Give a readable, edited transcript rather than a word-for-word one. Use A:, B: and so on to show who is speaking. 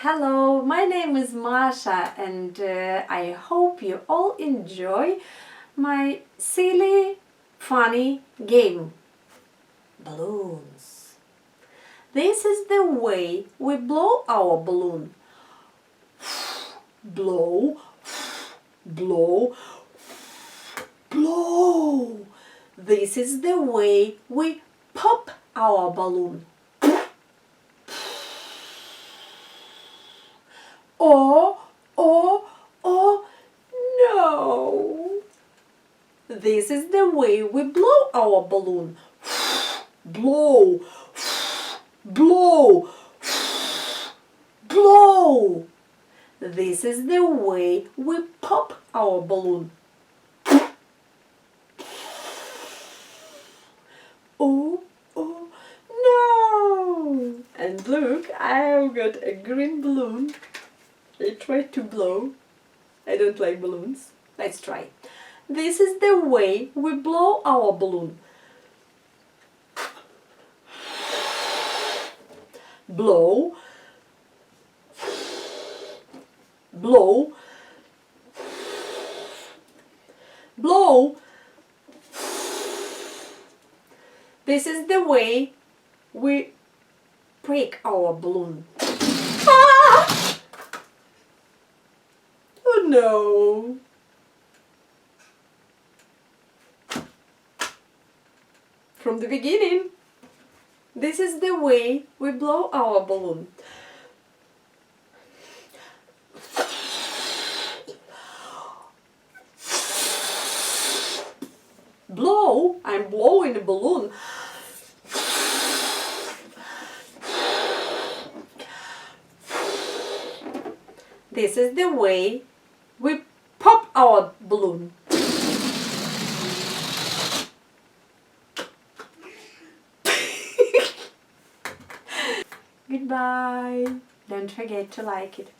A: Hello, my name is Masha and I hope you all enjoy my silly, funny game. Balloons. This is the way we blow our balloon. Blow, blow, blow. This is the way we pop our balloon. Oh, no. This is the way we blow our balloon. Blow, blow, blow. This is the way we pop our balloon. Oh, no. And look, I've got a green balloon. I tried to blow. I don't like balloons. Let's try. This is the way we blow our balloon. Blow, blow, blow. This is the way we break our balloon. Ah! Oh no! From the beginning. This is the way we blow our balloon. Blow, I'm blowing the balloon. This is the way we pop our balloon. Goodbye. Don't forget to like it.